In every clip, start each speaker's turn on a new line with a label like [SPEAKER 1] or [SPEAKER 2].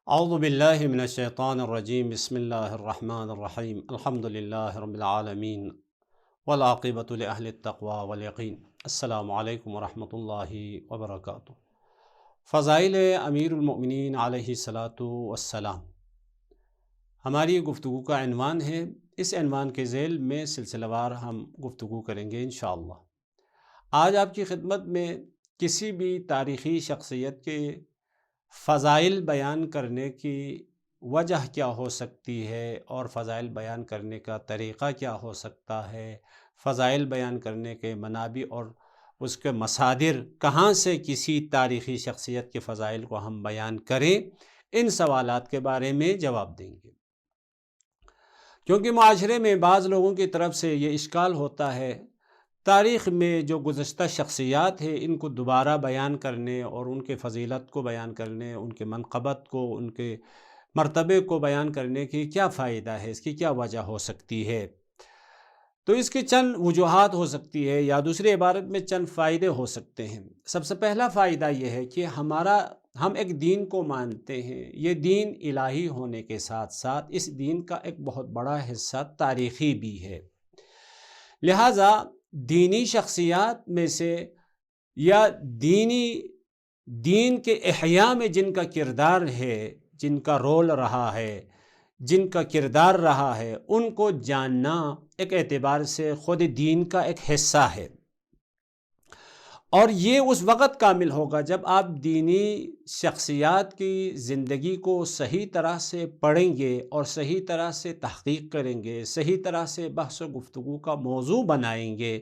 [SPEAKER 1] اعوذ باللہ من الشیطان الرجیم بسم اللہ الرحمن الرحیم الحمد للہ رب العالمین والعاقبۃ لأہل التقوی والیقین۔ السلام علیکم ورحمۃ اللہ وبرکاتہ۔ فضائل امیر المؤمنین علیہ الصلاۃ والسلام ہماری گفتگو کا عنوان ہے۔ اس عنوان کے ذیل میں سلسلہ وار ہم گفتگو کریں گے انشاءاللہ۔ آج آپ کی خدمت میں کسی بھی تاریخی شخصیت کے فضائل بیان کرنے کی وجہ کیا ہو سکتی ہے اور فضائل بیان کرنے کا طریقہ کیا ہو سکتا ہے، فضائل بیان کرنے کے منابع اور اس کے مصادر کہاں سے کسی تاریخی شخصیت کے فضائل کو ہم بیان کریں، ان سوالات کے بارے میں جواب دیں گے۔ کیونکہ معاشرے میں بعض لوگوں کی طرف سے یہ اشکال ہوتا ہے، تاریخ میں جو گزشتہ شخصیات ہیں ان کو دوبارہ بیان کرنے اور ان کے فضیلت کو بیان کرنے، ان کے منقبت کو، ان کے مرتبے کو بیان کرنے کی کیا فائدہ ہے، اس کی کیا وجہ ہو سکتی ہے؟ تو اس کی چند وجوہات ہو سکتی ہے، یا دوسری عبارت میں چند فائدے ہو سکتے ہیں۔ سب سے پہلا فائدہ یہ ہے کہ ہم ایک دین کو مانتے ہیں، یہ دین الہی ہونے کے ساتھ ساتھ اس دین کا ایک بہت بڑا حصہ تاریخی بھی ہے۔ لہٰذا دینی شخصیات میں سے یا دین کے احیاء میں جن کا کردار ہے، جن کا رول رہا ہے، جن کا کردار رہا ہے، ان کو جاننا ایک اعتبار سے خود دین کا ایک حصہ ہے۔ اور یہ اس وقت کامل ہوگا جب آپ دینی شخصیات کی زندگی کو صحیح طرح سے پڑھیں گے اور صحیح طرح سے تحقیق کریں گے، صحیح طرح سے بحث و گفتگو کا موضوع بنائیں گے،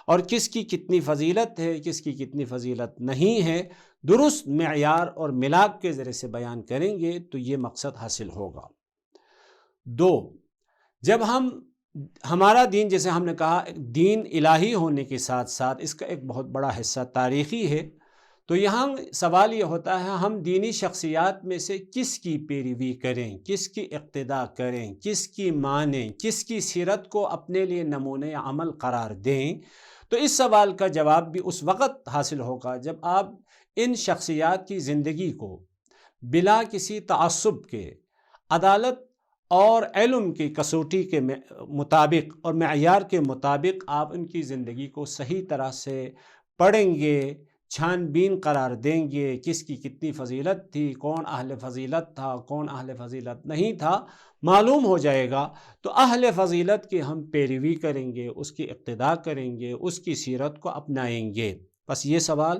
[SPEAKER 1] اور کس کی کتنی فضیلت ہے، کس کی کتنی فضیلت نہیں ہے، درست معیار اور ملاک کے ذریعے سے بیان کریں گے تو یہ مقصد حاصل ہوگا۔ دو، جب ہمارا دین، جیسے ہم نے کہا، دین الہی ہونے کے ساتھ ساتھ اس کا ایک بہت بڑا حصہ تاریخی ہے، تو یہاں سوال یہ ہوتا ہے ہم دینی شخصیات میں سے کس کی پیروی کریں، کس کی اقتداء کریں، کس کی مانیں، کس کی سیرت کو اپنے لیے نمونۂ عمل قرار دیں۔ تو اس سوال کا جواب بھی اس وقت حاصل ہوگا جب آپ ان شخصیات کی زندگی کو بلا کسی تعصب کے، عدالت اور علم کی کسوٹی کے مطابق اور معیار کے مطابق آپ ان کی زندگی کو صحیح طرح سے پڑھیں گے، چھان بین قرار دیں گے، کس کی کتنی فضیلت تھی، کون اہل فضیلت تھا، کون اہل فضیلت نہیں تھا، معلوم ہو جائے گا۔ تو اہل فضیلت کی ہم پیروی کریں گے، اس کی اقتداء کریں گے، اس کی سیرت کو اپنائیں گے۔ بس یہ سوال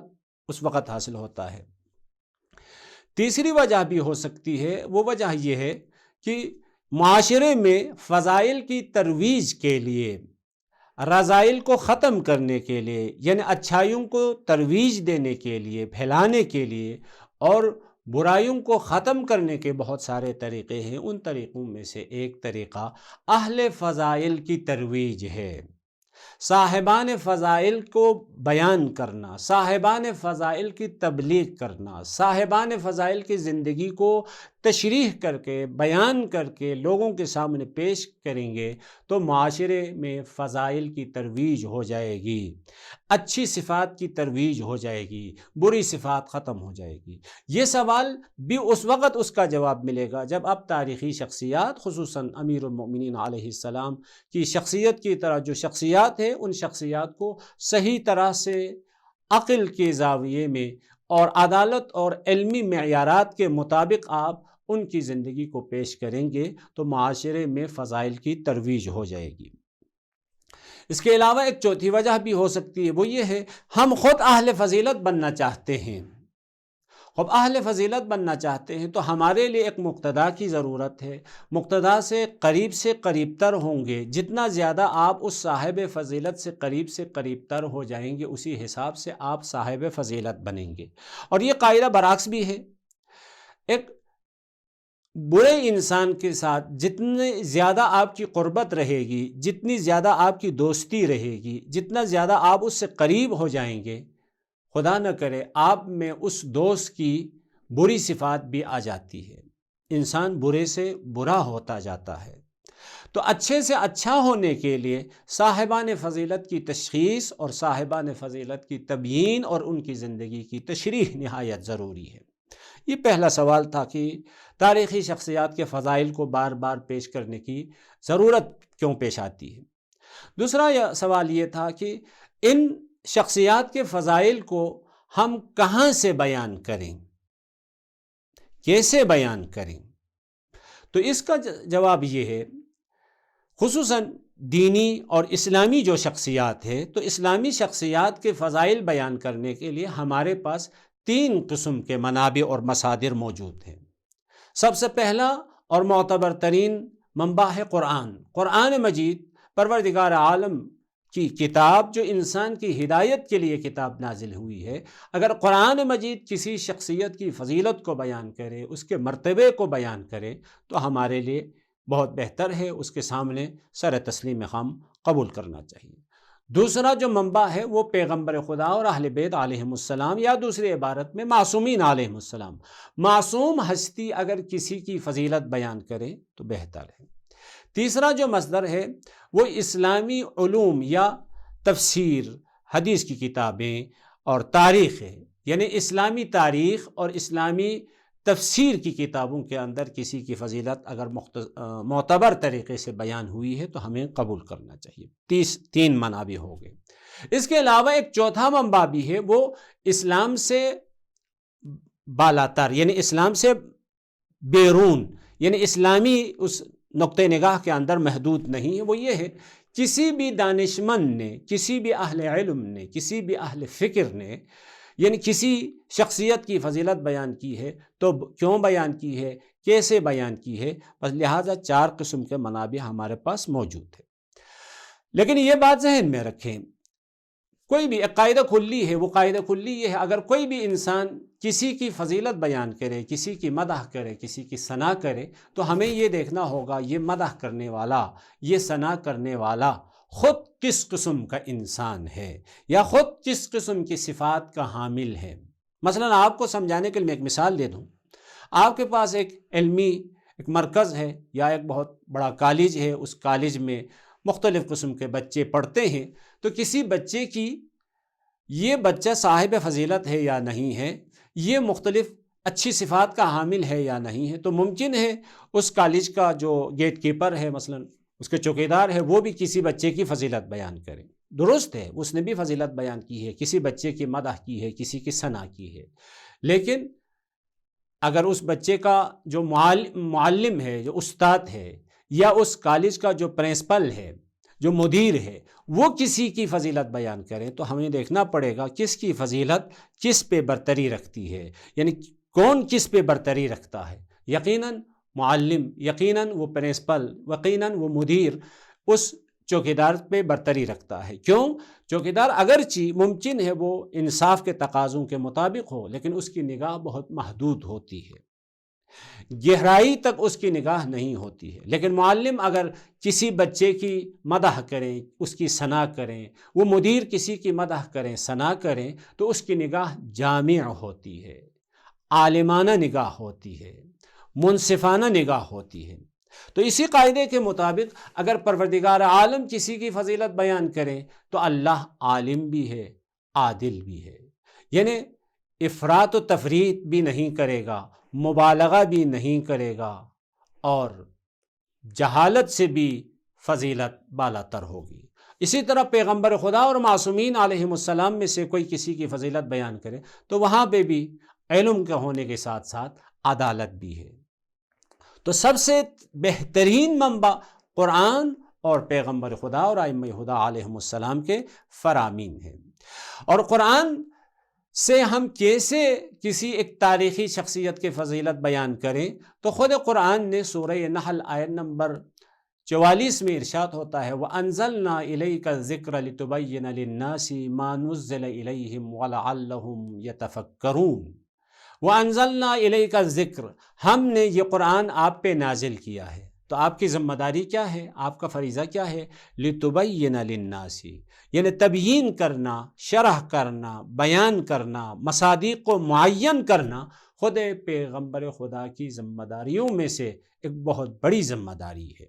[SPEAKER 1] اس وقت حاصل ہوتا ہے۔ تیسری وجہ بھی ہو سکتی ہے، وہ وجہ یہ ہے کہ معاشرے میں فضائل کی ترویج کے لیے، رذائل کو ختم کرنے کے لیے، یعنی اچھائیوں کو ترویج دینے کے لیے، پھیلانے کے لیے، اور برائیوں کو ختم کرنے کے بہت سارے طریقے ہیں۔ ان طریقوں میں سے ایک طریقہ اہل فضائل کی ترویج ہے۔ صاحبان فضائل کو بیان کرنا، صاحبان فضائل کی تبلیغ کرنا، صاحبان فضائل کی زندگی کو تشریح کر کے، بیان کر کے لوگوں کے سامنے پیش کریں گے تو معاشرے میں فضائل کی ترویج ہو جائے گی، اچھی صفات کی ترویج ہو جائے گی، بری صفات ختم ہو جائے گی۔ یہ سوال بھی اس وقت اس کا جواب ملے گا جب آپ تاریخی شخصیات، خصوصاً امیر المؤمنین علیہ السلام کی شخصیت کی طرح جو شخصیات ہیں، ان شخصیات کو صحیح طرح سے عقل کے زاویے میں اور عدالت اور علمی معیارات کے مطابق آپ ان کی زندگی کو پیش کریں گے تو معاشرے میں فضائل کی ترویج ہو جائے گی۔ اس کے علاوہ ایک چوتھی وجہ بھی ہو سکتی ہے، وہ یہ ہے ہم خود اہل فضیلت بننا چاہتے ہیں۔ اب اہل فضیلت بننا چاہتے ہیں تو ہمارے لیے ایک مقتدا کی ضرورت ہے۔ مقتدا سے قریب تر ہوں گے، جتنا زیادہ آپ اس صاحب فضیلت سے قریب تر ہو جائیں گے، اسی حساب سے آپ صاحب فضیلت بنیں گے۔ اور یہ قاعدہ برعکس بھی ہے، ایک برے انسان کے ساتھ جتنی زیادہ آپ کی قربت رہے گی، جتنی زیادہ آپ کی دوستی رہے گی، جتنا زیادہ آپ اس سے قریب ہو جائیں گے، خدا نہ کرے آپ میں اس دوست کی بری صفات بھی آ جاتی ہے، انسان برے سے برا ہوتا جاتا ہے۔ تو اچھے سے اچھا ہونے کے لیے صاحبان فضیلت کی تشخیص اور صاحبان فضیلت کی تبیین اور ان کی زندگی کی تشریح نہایت ضروری ہے۔ یہ پہلا سوال تھا کہ تاریخی شخصیات کے فضائل کو بار بار پیش کرنے کی ضرورت کیوں پیش آتی ہے۔ دوسرا سوال یہ تھا کہ ان شخصیات کے فضائل کو ہم کہاں سے بیان کریں، کیسے بیان کریں؟ تو اس کا جواب یہ ہے، خصوصاً دینی اور اسلامی جو شخصیات ہے، تو اسلامی شخصیات کے فضائل بیان کرنے کے لیے ہمارے پاس 3 قسم کے منابع اور مصادر موجود ہیں۔ سب سے پہلا اور معتبر ترین منبع ہے قرآن مجید، پروردگار عالم کی کتاب جو انسان کی ہدایت کے لیے کتاب نازل ہوئی ہے۔ اگر قرآن مجید کسی شخصیت کی فضیلت کو بیان کرے، اس کے مرتبے کو بیان کرے، تو ہمارے لیے بہت بہتر ہے، اس کے سامنے سر تسلیم خم قبول کرنا چاہیے۔ دوسرا جو منبع ہے وہ پیغمبر خدا اور اہل بیت علیہم السلام، یا دوسری عبارت میں معصومین علیہم السلام۔ معصوم ہستی اگر کسی کی فضیلت بیان کرے تو بہتر ہے۔ تیسرا جو مصدر ہے وہ اسلامی علوم یا تفسیر، حدیث کی کتابیں اور تاریخ ہے، یعنی اسلامی تاریخ اور اسلامی تفسیر کی کتابوں کے اندر کسی کی فضیلت اگر معتبر طریقے سے بیان ہوئی ہے تو ہمیں قبول کرنا چاہیے۔ 3 منابع ہو گئے۔ اس کے علاوہ ایک چوتھا منبع بھی ہے، وہ اسلام سے بالاتر، یعنی اسلام سے بیرون، یعنی اسلامی اس نقطہ نگاہ کے اندر محدود نہیں ہے۔ وہ یہ ہے، کسی بھی دانشمند نے، کسی بھی اہل علم نے، کسی بھی اہل فکر نے، یعنی کسی شخصیت کی فضیلت بیان کی ہے تو کیوں بیان کی ہے، کیسے بیان کی ہے، بس لہٰذا 4 قسم کے منابع ہمارے پاس موجود ہے۔ لیکن یہ بات ذہن میں رکھیں، کوئی بھی ایک قاعدہ کلی ہے، وہ قاعدہ کلی یہ ہے، اگر کوئی بھی انسان کسی کی فضیلت بیان کرے، کسی کی مدح کرے، کسی کی ثنا کرے، تو ہمیں یہ دیکھنا ہوگا یہ مدح کرنے والا، یہ ثنا کرنے والا خود کس قسم کا انسان ہے، یا خود کس قسم کی صفات کا حامل ہے۔ مثلا آپ کو سمجھانے کے لیے میں ایک مثال دے دوں۔ آپ کے پاس ایک علمی ایک مرکز ہے یا ایک بہت بڑا کالج ہے، اس کالج میں مختلف قسم کے بچے پڑھتے ہیں، تو کسی بچے کی یہ بچہ صاحب فضیلت ہے یا نہیں ہے، یہ مختلف اچھی صفات کا حامل ہے یا نہیں ہے، تو ممکن ہے اس کالج کا جو گیٹ کیپر ہے، مثلا اس کے چوکیدار ہے، وہ بھی کسی بچے کی فضیلت بیان کرے۔ درست ہے، اس نے بھی فضیلت بیان کی ہے، کسی بچے کی مدح کی ہے، کسی کی ثنا کی ہے، لیکن اگر اس بچے کا جو معلم ہے، جو استاد ہے، یا اس کالج کا جو پرنسپل ہے، جو مدیر ہے، وہ کسی کی فضیلت بیان کریں، تو ہمیں دیکھنا پڑے گا کس کی فضیلت کس پہ برتری رکھتی ہے، یعنی کون کس پہ برتری رکھتا ہے۔ یقیناً معلم، یقیناً وہ پرنسپل، یقیناً وہ مدیر اس چوکیدار پہ برتری رکھتا ہے۔ کیوں؟ چوکیدار اگرچہ ممکن ہے وہ انصاف کے تقاضوں کے مطابق ہو، لیکن اس کی نگاہ بہت محدود ہوتی ہے، گہرائی تک اس کی نگاہ نہیں ہوتی ہے۔ لیکن معلم اگر کسی بچے کی مدح کریں، اس کی ثنا کریں، وہ مدیر کسی کی مدح کریں، ثنا کریں، تو اس کی نگاہ جامع ہوتی ہے، عالمانہ نگاہ ہوتی ہے، منصفانہ نگاہ ہوتی ہے۔ تو اسی قاعدے کے مطابق اگر پروردگار عالم کسی کی فضیلت بیان کرے تو اللہ عالم بھی ہے، عادل بھی ہے، یعنی افراط و تفریط بھی نہیں کرے گا، مبالغہ بھی نہیں کرے گا، اور جہالت سے بھی فضیلت بالاتر ہوگی۔ اسی طرح پیغمبر خدا اور معصومین علیہم السلام میں سے کوئی کسی کی فضیلت بیان کرے تو وہاں پہ بھی علم کے ہونے کے ساتھ ساتھ عدالت بھی ہے۔ تو سب سے بہترین منبع قرآن اور پیغمبر خدا اور ائمہ خدا علیہم السلام کے فرامین ہیں۔ اور قرآن سے ہم کیسے کسی ایک تاریخی شخصیت کی فضیلت بیان کریں، تو خود قرآن نے سورہ نحل آیت نمبر 44 میں ارشاد ہوتا ہے، وَأَنزَلْنَا إِلَيْكَ الذِّكْرَ لِتُبَيِّنَ لِلنَّاسِ مَا نُزِّلَ إِلَيْهِمْ وَلَعَلَّهُمْ يَتَفَكَّرُونَ۔ وَأَنزَلْنَا إِلَيْكَ الذِّكْرَ، ہم نے یہ قرآن آپ پہ نازل کیا ہے، تو آپ کی ذمہ داری کیا ہے، آپ کا فریضہ کیا ہے؟ لِتُبَيِّنَ لِلنَّاسِ، یعنی تبیین کرنا، شرح کرنا، بیان کرنا، مصادیق کو معین کرنا خود پیغمبر خدا کی ذمہ داریوں میں سے ایک بہت بڑی ذمہ داری ہے۔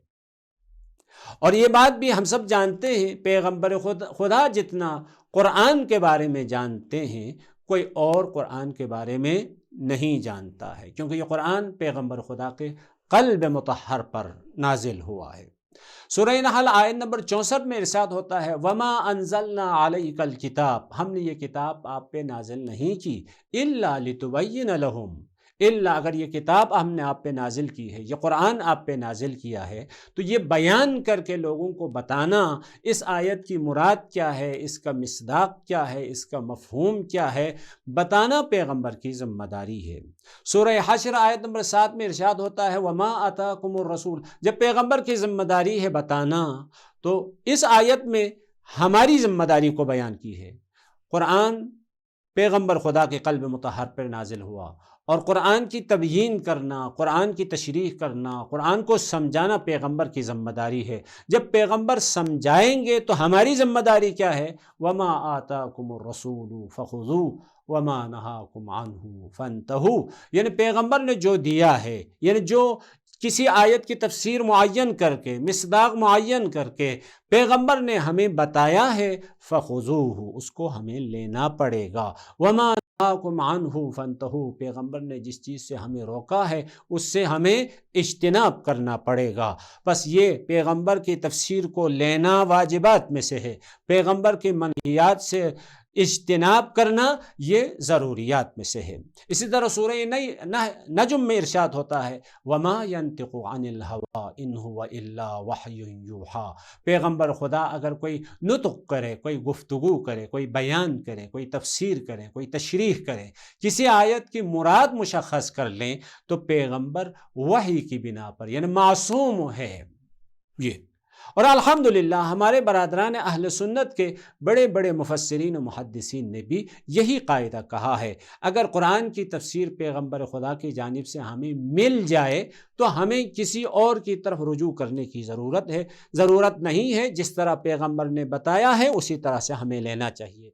[SPEAKER 1] اور یہ بات بھی ہم سب جانتے ہیں، پیغمبر خدا جتنا قرآن کے بارے میں جانتے ہیں، کوئی اور قرآن کے بارے میں نہیں جانتا ہے، کیونکہ یہ قرآن پیغمبر خدا کے قلب مطہر پر نازل ہوا ہے۔ سورہ نحل آیت نمبر 64 میں ارشاد ہوتا ہے وَمَا أَنزَلْنَا عَلَيْكَ الْكِتَابَ، ہم نے یہ کتاب آپ پہ نازل نہیں کی إِلَّا لِتُبَيِّنَ لَهُمْ، الا اگر یہ کتاب ہم نے آپ پہ نازل کی ہے، یہ قرآن آپ پہ نازل کیا ہے، تو یہ بیان کر کے لوگوں کو بتانا اس آیت کی مراد کیا ہے، اس کا مصداق کیا ہے، اس کا مفہوم کیا ہے، بتانا پیغمبر کی ذمہ داری ہے۔ سورہ حشر آیت نمبر 7 میں ارشاد ہوتا ہے وَمَا آتَاكُمُ الرَّسُولُ، جب پیغمبر کی ذمہ داری ہے بتانا، تو اس آیت میں ہماری ذمہ داری کو بیان کی ہے۔ قرآن پیغمبر خدا کے قلب مطہر پر نازل ہوا، اور قرآن کی تبیین کرنا، قرآن کی تشریح کرنا، قرآن کو سمجھانا پیغمبر کی ذمہ داری ہے۔ جب پیغمبر سمجھائیں گے تو ہماری ذمہ داری کیا ہے؟ وَمَا آتَاكُمُ الرَّسُولُ فَخُذُوهُ وَمَا نَهَاكُمْ عَنْهُ فَانْتَهُوا، یعنی پیغمبر نے جو دیا ہے، یعنی جو کسی آیت کی تفسیر معین کر کے، مصداق معین کر کے پیغمبر نے ہمیں بتایا ہے، فَخُذُوهُ، اس کو ہمیں لینا پڑے گا۔ وَمَا نَهَاكُمْ عَنْهُ فَانْتَهُوا، پیغمبر نے جس چیز سے ہمیں روکا ہے اس سے ہمیں اجتناب کرنا پڑے گا۔ بس یہ پیغمبر کی تفسیر کو لینا واجبات میں سے ہے، پیغمبر کی منہیات سے اجتناب کرنا یہ ضروریات میں سے ہے۔ اسی طرح سورہ نجم میں ارشاد ہوتا ہے وَمَا يَنْتِقُ عَنِ الْهَوَىٰ إِنْ هُوَ إِلَّا وَحْيٌ يُوحَىٰ، پیغمبر خدا اگر کوئی نطق کرے، کوئی گفتگو کرے، کوئی بیان کرے، کوئی تفسیر کرے، کوئی تشریح کرے، کسی آیت کی مراد مشخص کر لیں، تو پیغمبر وحی کی بنا پر یعنی معصوم ہے یہ۔ اور الحمدللہ ہمارے برادران اہل سنت کے بڑے بڑے مفسرین و محدثین نے بھی یہی قاعدہ کہا ہے، اگر قرآن کی تفسیر پیغمبر خدا کی جانب سے ہمیں مل جائے تو ہمیں کسی اور کی طرف رجوع کرنے کی ضرورت نہیں ہے، جس طرح پیغمبر نے بتایا ہے اسی طرح سے ہمیں لینا چاہیے۔